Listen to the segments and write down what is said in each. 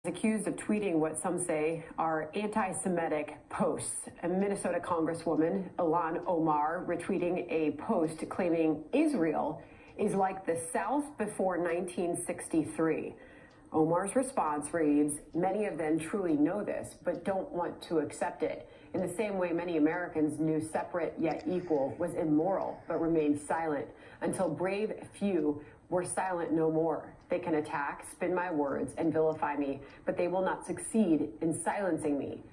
Accused of tweeting what some say are anti-Semitic posts. A Minnesota Congresswoman, Omar, retweeting a post claiming Israel is like the South before 1963. Omar's response reads, "Many of them truly know this, but don't want to accept it. In the same way many Americans knew separate yet equal was immoral, but remained silent, until brave few were silent no more. They can attack, spin my words, and vilify me, but they will not succeed in silencing me."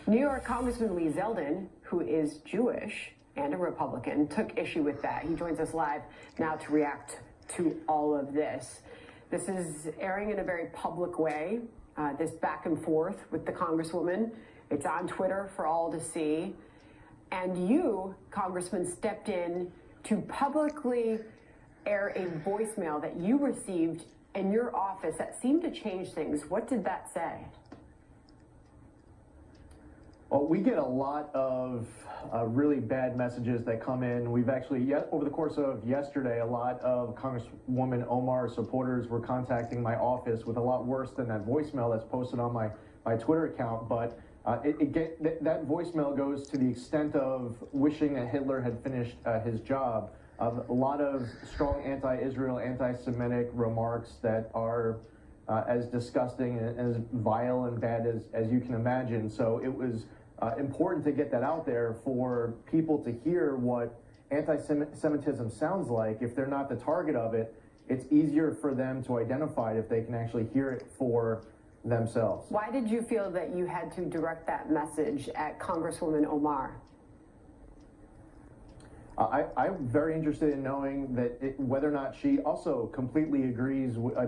New York Congressman Lee Zeldin, who is Jewish and a Republican, took issue with that. He joins us live now to react to all of this. This is airing in a very public way, this back and forth with the Congresswoman. It's on Twitter for all to see. And you, Congressman, stepped in to publicly air a voicemail that you received in your office that seemed to change things. What did that say? Well, we get a lot of really bad messages that come in. We've actually, over the course of yesterday, a lot of Congresswoman Omar supporters were contacting my office with a lot worse than that voicemail that's posted on my Twitter account. But that voicemail goes to the extent of wishing that Hitler had finished his job. A lot of strong anti-Israel, anti-Semitic remarks that are as disgusting and as vile and bad as you can imagine. So it was important to get that out there for people to hear what anti-Semitism sounds like. If they're not the target of it, it's easier for them to identify it if they can actually hear it for themselves. Why did you feel that you had to direct that message at Congresswoman Omar? I'm very interested in knowing that whether or not she also completely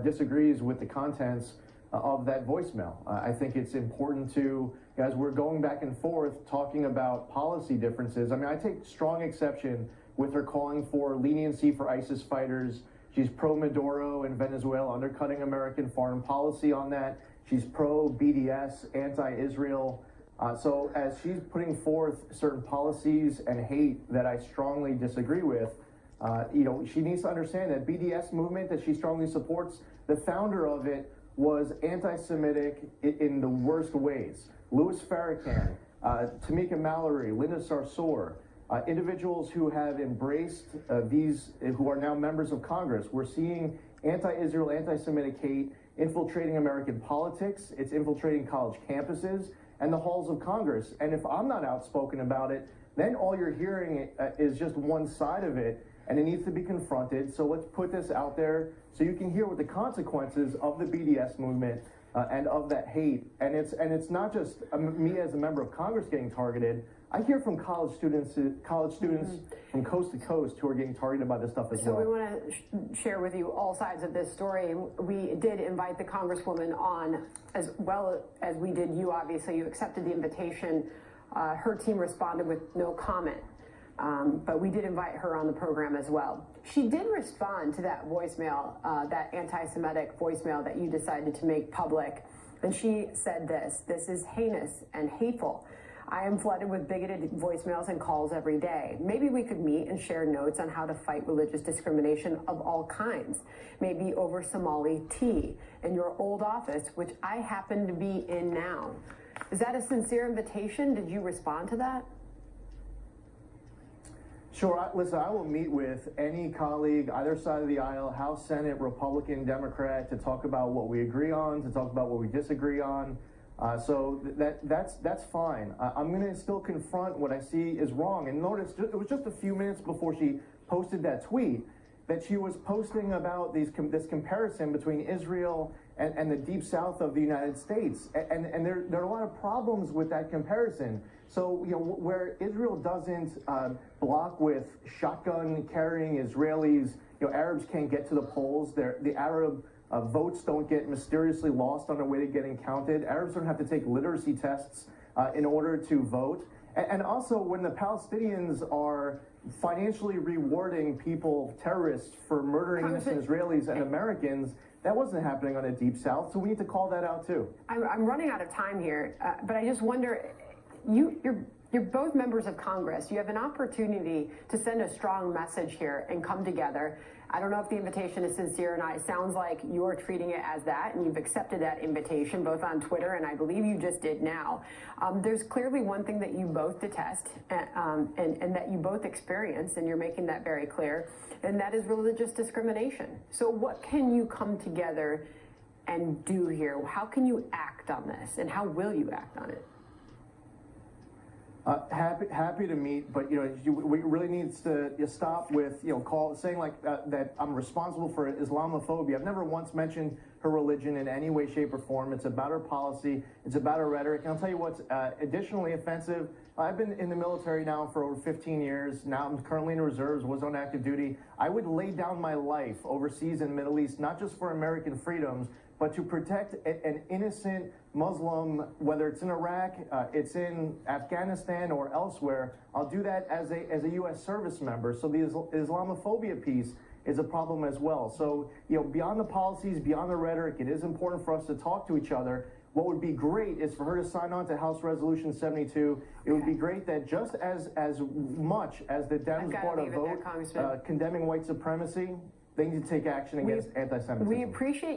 disagrees with the contents of that voicemail. I think it's important to, as we're going back and forth talking about policy differences, I mean, I take strong exception with her calling for leniency for ISIS fighters. She's pro-Maduro in Venezuela, undercutting American foreign policy on that. She's pro-BDS, anti-Israel. So as she's putting forth certain policies and hate that I strongly disagree with, she needs to understand that BDS movement that she strongly supports, the founder of it was anti-Semitic in the worst ways. Louis Farrakhan, Tamika Mallory, Linda Sarsour, individuals who have embraced who are now members of Congress. We're seeing anti-Israel, anti-Semitic hate infiltrating American politics. It's infiltrating college campuses and the halls of Congress. And if I'm not outspoken about it, then all you're hearing is just one side of it, and it needs to be confronted. So let's put this out there so you can hear what the consequences of the BDS movement and of that hate. And it's not just me as a member of Congress getting targeted. I hear from college students from coast to coast who are getting targeted by this stuff as well. So we want to share with you all sides of this story. We did invite the Congresswoman on, as well as we did you, obviously. You accepted the invitation. Her team responded with no comment. But we did invite her on the program as well. She did respond to that voicemail, that anti-Semitic voicemail that you decided to make public. And she said this is heinous and hateful. I am flooded with bigoted voicemails and calls every day. Maybe we could meet and share notes on how to fight religious discrimination of all kinds. Maybe over Somali tea in your old office, which I happen to be in now. Is that a sincere invitation? Did you respond to that? Sure. Listen, I will meet with any colleague, either side of the aisle, House, Senate, Republican, Democrat, to talk about what we agree on, to talk about what we disagree on. So that's fine. I'm going to still confront what I see is wrong. And notice, it was just a few minutes before she posted that tweet that she was posting about this comparison between Israel and the deep south of the United States. And there are a lot of problems with that comparison. So, where Israel doesn't block with shotgun-carrying Israelis, Arabs can't get to the polls. The Arab votes don't get mysteriously lost on their way to getting counted. Arabs don't have to take literacy tests in order to vote. And also, when the Palestinians are financially rewarding terrorists for murdering innocent Israelis and Americans, that wasn't happening on the Deep South, so we need to call that out too. I'm running out of time here, but I just wonder, you're both members of Congress. You have an opportunity to send a strong message here and come together. I don't know if the invitation is sincere or not. It sounds like you're treating it as that, and you've accepted that invitation both on Twitter and I believe you just did now. There's clearly one thing that you both detest and that you both experience, and you're making that very clear, and that is religious discrimination. So what can you come together and do here? How can you act on this, and how will you act on it? Happy to meet, but we really needs to stop with saying like that I'm responsible for Islamophobia. I've never once mentioned her religion in any way, shape, or form. It's about her policy. It's about her rhetoric. And I'll tell you what's additionally offensive. I've been in the military now for over 15 years. Now I'm currently in reserves, was on active duty. I would lay down my life overseas in the Middle East, not just for American freedoms, but to protect an innocent Muslim, whether it's in Iraq, it's in Afghanistan, or elsewhere. I'll do that as a U.S. service member. So the Islamophobia piece is a problem as well. So, beyond the policies, beyond the rhetoric, it is important for us to talk to each other. What would be great is for her to sign on to House Resolution 72. It would be great that just as much as the Dems brought a vote condemning white supremacy, they need to take action against anti-Semitism. We appreciate you.